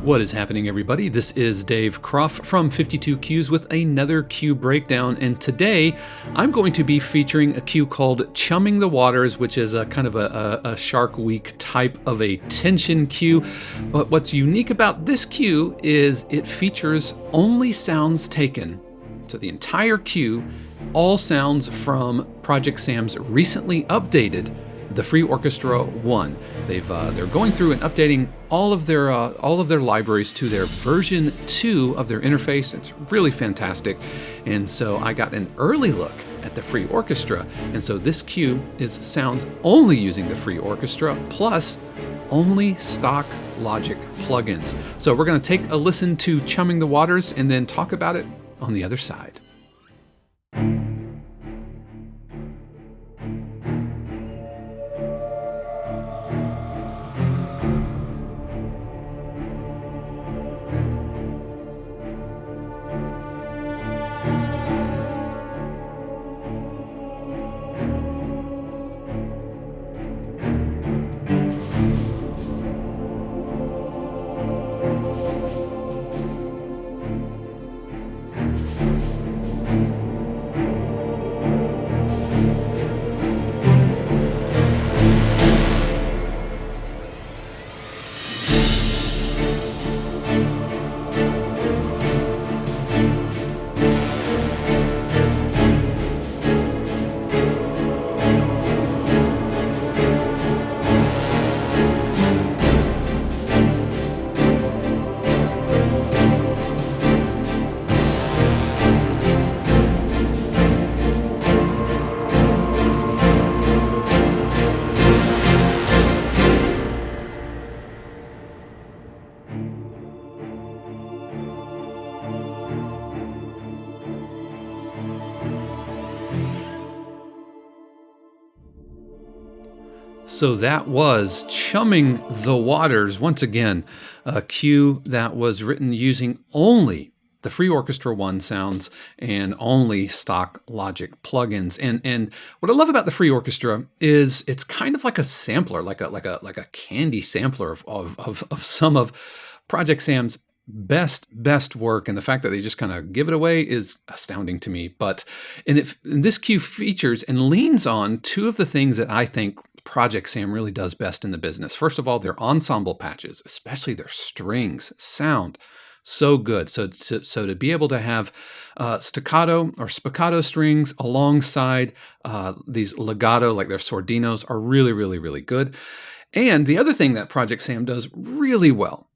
What is happening, everybody? This is Dave Croft from 52 Cues with another cue breakdown, and today I'm going to be featuring a cue called Chumming the Waters, which is a kind of a Shark Week type of a tension cue. But what's unique about this cue is it features only sounds taken. So the entire cue, all sounds from Project Sam's recently updated the Free Orchestra 1. They're going through and updating all of their libraries to their version 2 of their interface. It's really fantastic. And so I got an early look at the Free Orchestra. And so this cue is sounds only using the Free Orchestra plus only stock Logic plugins. So we're going to take a listen to Chumming the Waters and then talk about it on the other side. So that was Chumming the Waters, once again, a cue that was written using only the Free Orchestra 1 sounds and only stock Logic plugins. And what I love about the Free Orchestra is it's kind of like a sampler, like a candy sampler of some of Project Sam's best work, and the fact that they just kind of give it away is astounding to me. But and this cue features and leans on two of the things that I think Project Sam really does best in the business. First of all, their ensemble patches, especially their strings, sound so good. So to be able to have staccato or spiccato strings alongside these legato, like their sordinos, are really good. And the other thing that Project Sam does really well,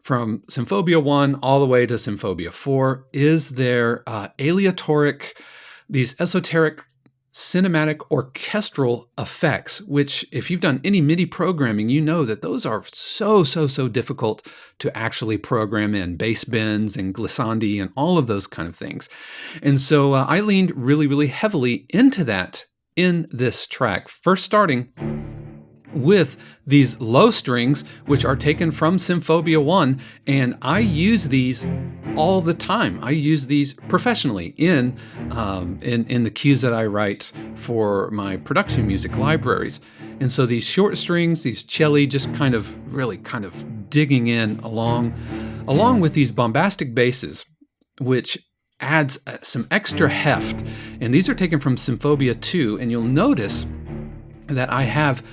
from Symphobia 1 all the way to Symphobia 4, is their aleatoric, these esoteric cinematic orchestral effects, which if you've done any MIDI programming, you know that those are so difficult to actually program in, bass bends and glissandi and all of those kind of things. And so I leaned really heavily into that in this track, first starting with these low strings, which are taken from Symphobia 1, and I use these all the time. I use these professionally in the cues that I write for my production music libraries. And so these short strings, these celli, just kind of digging in along with these bombastic basses, which adds some extra heft. And these are taken from Symphobia 2, and you'll notice that I have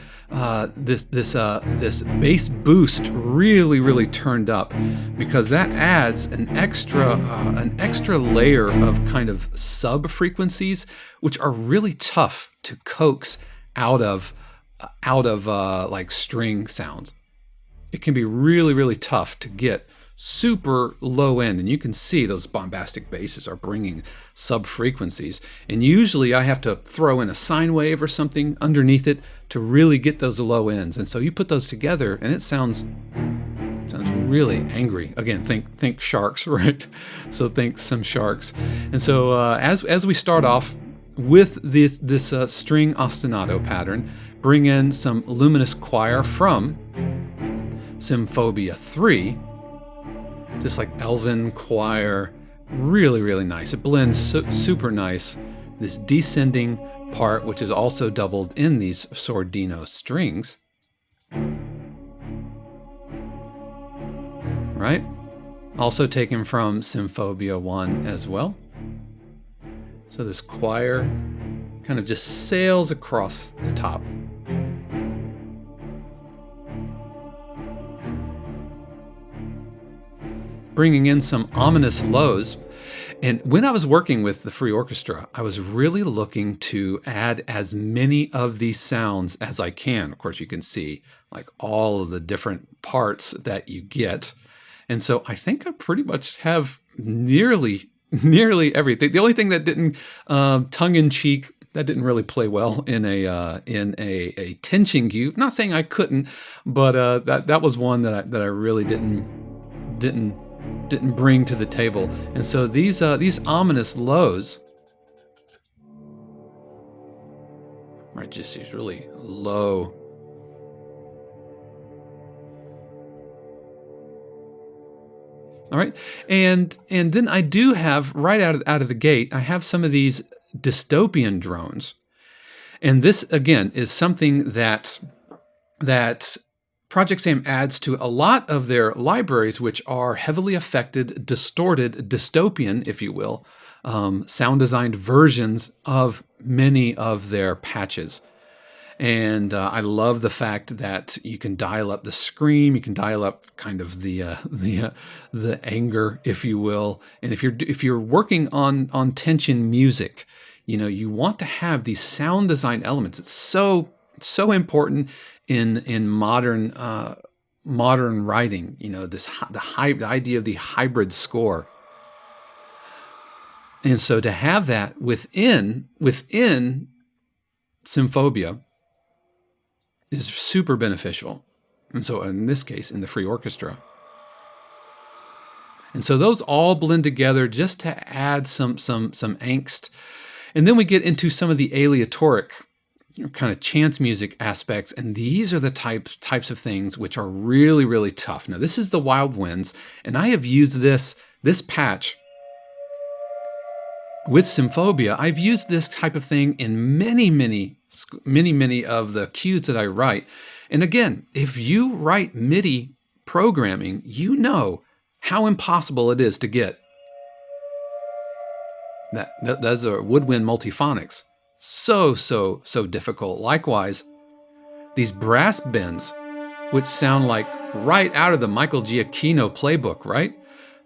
this bass boost really turned up, because that adds an extra layer of kind of sub frequencies, which are really tough to coax out of like string sounds. It can be really tough to get super low end, and you can see those bombastic basses are bringing sub frequencies, and usually I have to throw in a sine wave or something underneath it to really get those low ends. And so you put those together and it sounds really angry. Again, think sharks, right? So think some sharks. And so as we start off with this string ostinato pattern, bring in some luminous choir from Symphobia 3, just like elven choir, really nice. It blends super nice, this descending part, which is also doubled in these sordino strings. Right? Also taken from Symphobia 1 as well. So this choir kind of just sails across the top. Bringing in some ominous lows. And when I was working with the free orchestra, I was really looking to add as many of these sounds as I can. Of course, you can see like all of the different parts that you get. And so I think I pretty much have nearly everything. The only thing that didn't, tongue-in-cheek, that didn't really play well in a tension cue. Not saying I couldn't, but that was one that I really didn't bring to the table. And so these ominous lows, right, just these really low. All right, and then I do have right out of the gate, I have some of these dystopian drones, and this again is something that Project Sam adds to a lot of their libraries, which are heavily affected, distorted, dystopian, if you will, sound designed versions of many of their patches. And I love the fact that you can dial up the scream, you can dial up kind of the anger, if you will. And if you're working on tension music, you know, you want to have these sound design elements. It's so important in modern writing. You know, the idea of the hybrid score. And so to have that within Symphobia is super beneficial. And so in this case, in the free orchestra. And so those all blend together just to add some angst. And then we get into some of the aleatoric, you know, kind of chance music aspects. And these are the types of things which are really, really tough. Now, this is the Wild Winds, and I have used this patch with Symphobia. I've used this type of thing in many of the cues that I write. And again, if you write MIDI programming, you know how impossible it is to get that. Those are woodwind multiphonics. So difficult. Likewise, these brass bends, which sound like right out of the Michael Giacchino playbook, right?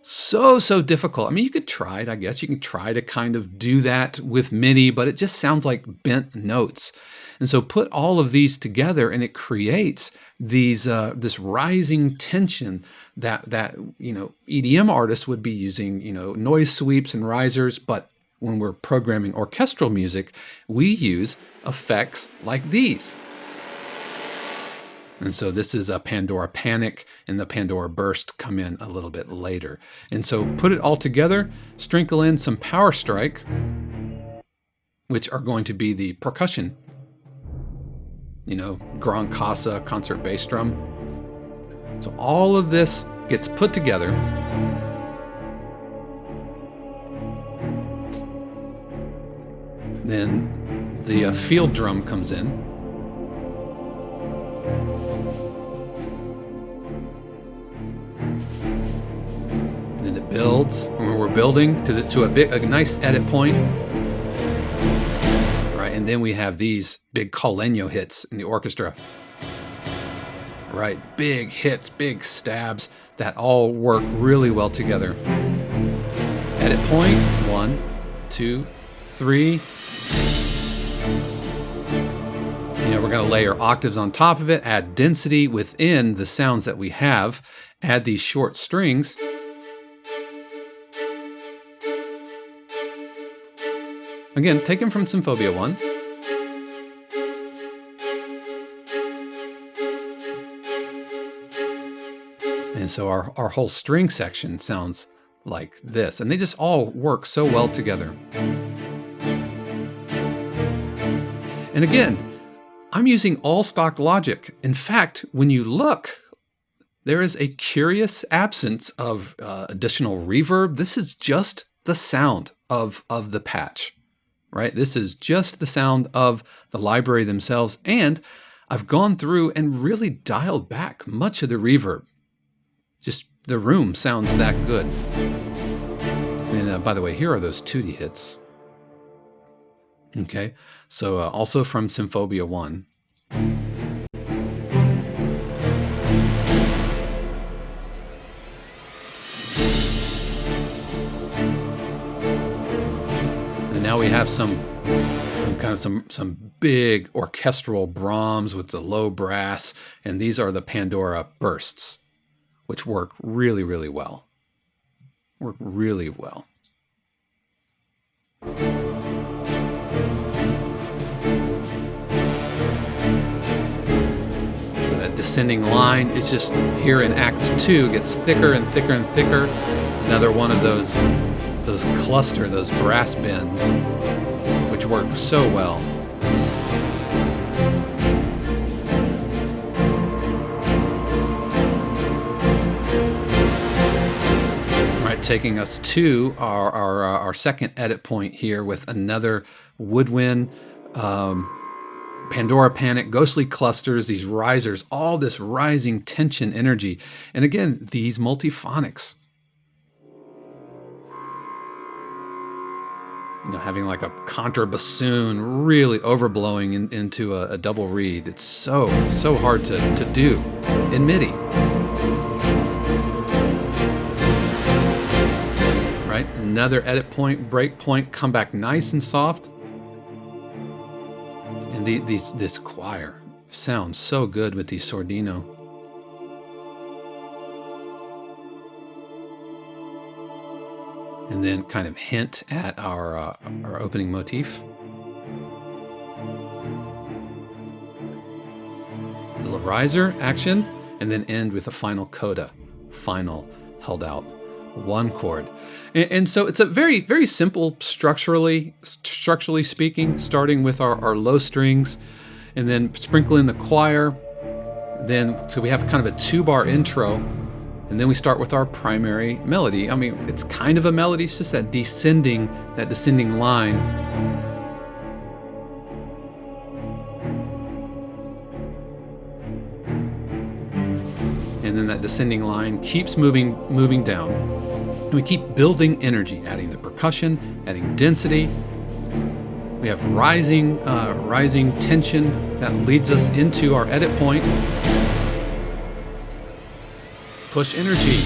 So difficult. I mean, you could try it, I guess. You can try to kind of do that with MIDI, but it just sounds like bent notes. And so put all of these together and it creates these this rising tension that you know, EDM artists would be using, you know, noise sweeps and risers, but when we're programming orchestral music, we use effects like these. And so this is a Pandora Panic, and the Pandora Burst come in a little bit later. And so put it all together, sprinkle in some Power Strike, which are going to be the percussion, you know, Grand Casa concert bass drum. So all of this gets put together. Then the field drum comes in. Then it builds. When we're building to a nice edit point, right? And then we have these big col legno hits in the orchestra, right? Big hits, big stabs that all work really well together. Edit point, 1, 2, 3. You know, we're going to layer octaves on top of it, add density within the sounds that we have, add these short strings. Again, taken from Symphobia 1. And so our whole string section sounds like this. And they just all work so well together. And again, I'm using all stock Logic. In fact, when you look, there is a curious absence of additional reverb. This is just the sound of the patch. right? This is just the sound of the library themselves, and I've gone through and really dialed back much of the reverb. Just the room sounds that good. And by the way, here are those tutti hits. Okay, so also from Symphobia 1. And now we have some big orchestral Brahms with the low brass, and these are the Pandora bursts, which work really, really well. Work really well. So that descending line is just here in Act 2, gets thicker and thicker and thicker. Another one of those cluster, those brass bends, which work so well. All right, taking us to our second edit point here with another woodwind, Pandora Panic, ghostly clusters, these risers, all this rising tension energy. And again, these multiphonics. You know, having like a contrabassoon really overblowing into a double reed. It's so hard to do in MIDI. Right? Another edit point, break point, come back nice and soft. And this choir sounds so good with these sordino. And then kind of hint at our opening motif. A little riser action, and then end with a final coda, final held out one chord. And so it's a very, very simple structurally speaking, starting with our low strings, and then sprinkle in the choir. Then, so we have kind of a 2-bar intro. And then we start with our primary melody. I mean, it's kind of a melody, it's just that descending line. And then that descending line keeps moving down. And we keep building energy, adding the percussion, adding density. We have rising tension that leads us into our edit point. Push energy,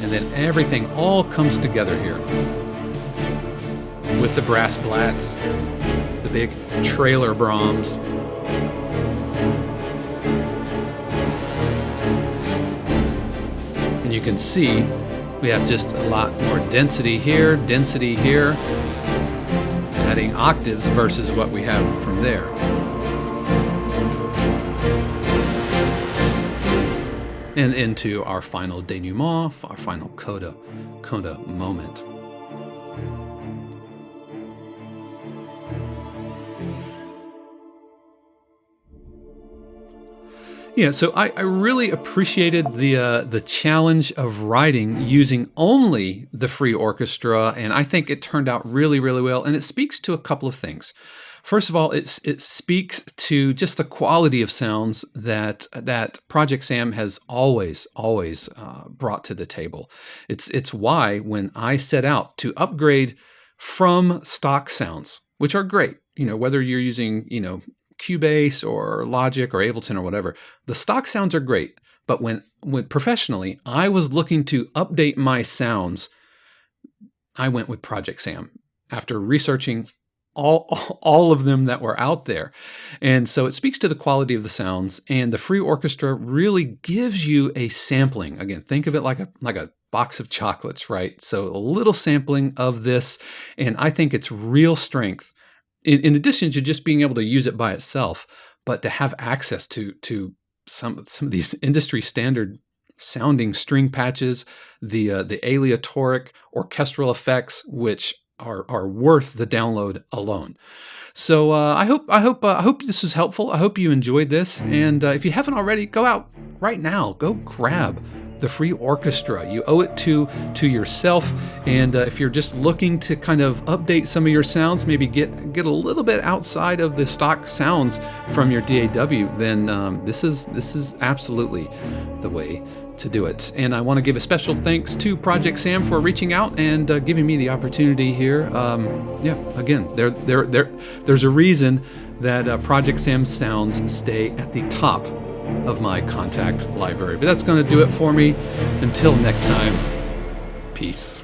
and then everything all comes together here with the brass blats, the big trailer Brahms. And you can see we have just a lot more density here, adding octaves versus what we have from there. And into our final denouement, our final coda moment. Yeah, so I really appreciated the challenge of writing using only the free orchestra, and I think it turned out really, really well. And it speaks to a couple of things. First of all, it speaks to just the quality of sounds that Project Sam has always brought to the table. It's why when I set out to upgrade from stock sounds, which are great, you know, whether you're using, you know, Cubase or Logic or Ableton or whatever, the stock sounds are great. But when professionally I was looking to update my sounds, I went with Project Sam after researching all of them that were out there. And so it speaks to the quality of the sounds, and the free orchestra really gives you a sampling. Again, think of it like a box of chocolates, right? So a little sampling of this, and I think it's real strength in addition to just being able to use it by itself, but to have access to some of these industry standard sounding string patches, the aleatoric orchestral effects, which are worth the download alone. So I hope this was helpful. I hope you enjoyed this. And if you haven't already, go out right now. Go grab the free orchestra. You owe it to yourself. And if you're just looking to kind of update some of your sounds, maybe get a little bit outside of the stock sounds from your DAW, then this is absolutely the way to do it. And I want to give a special thanks to Project Sam for reaching out and giving me the opportunity here. Again, there's a reason that Project Sam sounds stay at the top of my contact library. But that's going to do it for me. Until next time, peace.